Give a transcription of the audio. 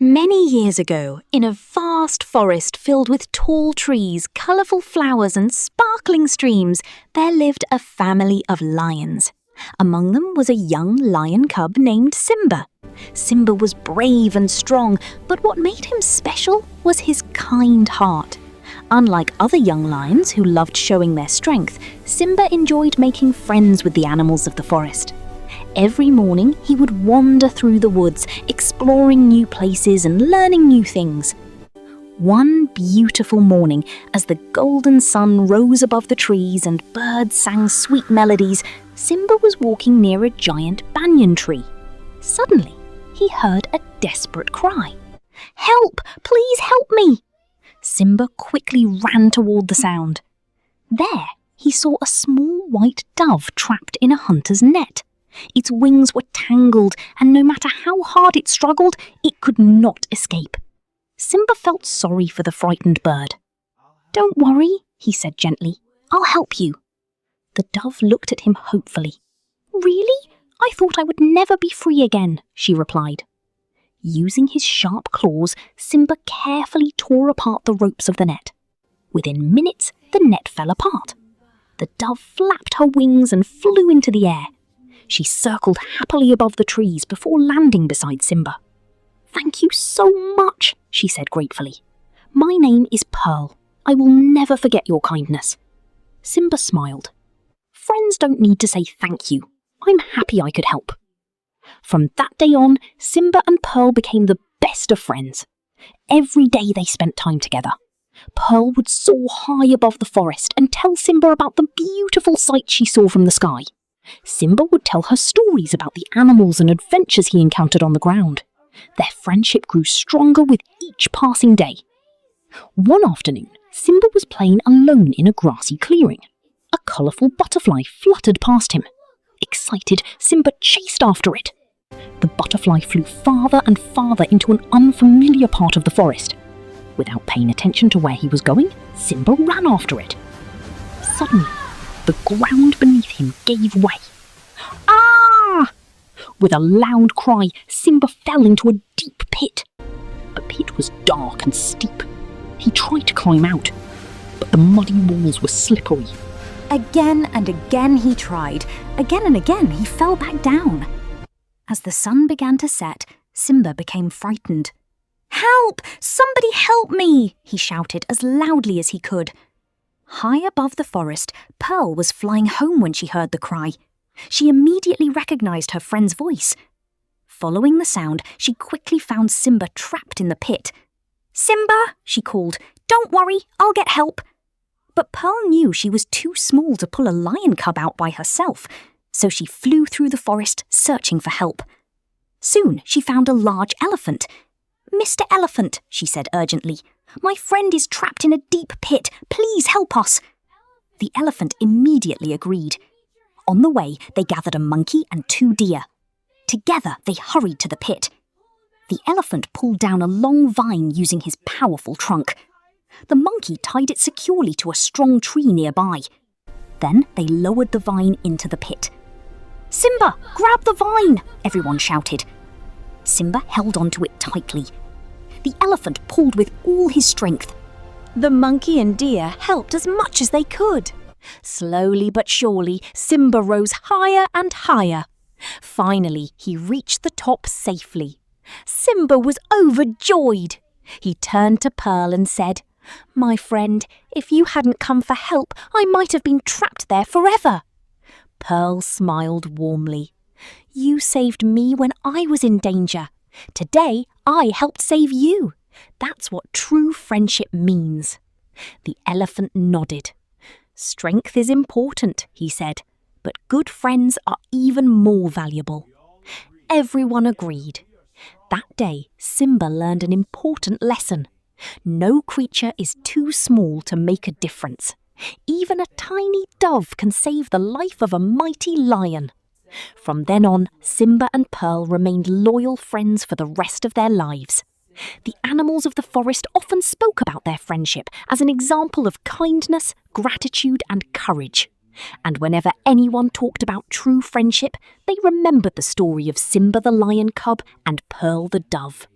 Many years ago, in a vast forest filled with tall trees, colourful flowers and sparkling streams, there lived a family of lions. Among them was a young lion cub named Simba. Simba was brave and strong, but what made him special was his kind heart. Unlike other young lions who loved showing their strength, Simba enjoyed making friends with the animals of the forest. Every morning, he would wander through the woods, exploring new places and learning new things. One beautiful morning, as the golden sun rose above the trees and birds sang sweet melodies, Simba was walking near a giant banyan tree. Suddenly, he heard a desperate cry. "Help! Please help me!" Simba quickly ran toward the sound. There, he saw a small white dove trapped in a hunter's net. Its wings were tangled, and no matter how hard it struggled, it could not escape. Simba felt sorry for the frightened bird. "Don't worry," he said gently. "I'll help you." The dove looked at him hopefully. "Really? I thought I would never be free again," she replied. Using his sharp claws, Simba carefully tore apart the ropes of the net. Within minutes, the net fell apart. The dove flapped her wings and flew into the air. She circled happily above the trees before landing beside Simba. "Thank you so much," she said gratefully. "My name is Pearl. I will never forget your kindness." Simba smiled. "Friends don't need to say thank you. I'm happy I could help." From that day on, Simba and Pearl became the best of friends. Every day they spent time together. Pearl would soar high above the forest and tell Simba about the beautiful sights she saw from the sky. Simba would tell her stories about the animals and adventures he encountered on the ground. Their friendship grew stronger with each passing day. One afternoon, Simba was playing alone in a grassy clearing. A colourful butterfly fluttered past him. Excited, Simba chased after it. The butterfly flew farther and farther into an unfamiliar part of the forest. Without paying attention to where he was going, Simba ran after it. Suddenly, the ground beneath him gave way. "Ah!" With a loud cry, Simba fell into a deep pit. The pit was dark and steep. He tried to climb out, but the muddy walls were slippery. Again and again he tried. Again and again he fell back down. As the sun began to set, Simba became frightened. "Help! Somebody help me!" he shouted as loudly as he could. High above the forest, Pearl was flying home when she heard the cry. She immediately recognized her friend's voice. Following the sound, she quickly found Simba trapped in the pit. "Simba," she called, "don't worry, I'll get help." But Pearl knew she was too small to pull a lion cub out by herself, so she flew through the forest searching for help. Soon she found a large elephant. "Mr. Elephant," she said urgently, "my friend is trapped in a deep pit. Please help us." The elephant immediately agreed. On the way, they gathered a monkey and 2 deer. Together, they hurried to the pit. The elephant pulled down a long vine using his powerful trunk. The monkey tied it securely to a strong tree nearby. Then they lowered the vine into the pit. "Simba, grab the vine!" everyone shouted. Simba held onto it tightly. The elephant pulled with all his strength. The monkey and deer helped as much as they could. Slowly but surely, Simba rose higher and higher. Finally, he reached the top safely. Simba was overjoyed. He turned to Pearl and said, "My friend, if you hadn't come for help, I might have been trapped there forever." Pearl smiled warmly. "You saved me when I was in danger. Today, I helped save you. That's what true friendship means." The elephant nodded. "Strength is important," he said, "but good friends are even more valuable." Everyone agreed. That day, Simba learned an important lesson. No creature is too small to make a difference. Even a tiny dove can save the life of a mighty lion. From then on, Simba and Pearl remained loyal friends for the rest of their lives. The animals of the forest often spoke about their friendship as an example of kindness, gratitude, and courage. And whenever anyone talked about true friendship, they remembered the story of Simba the lion cub and Pearl the dove.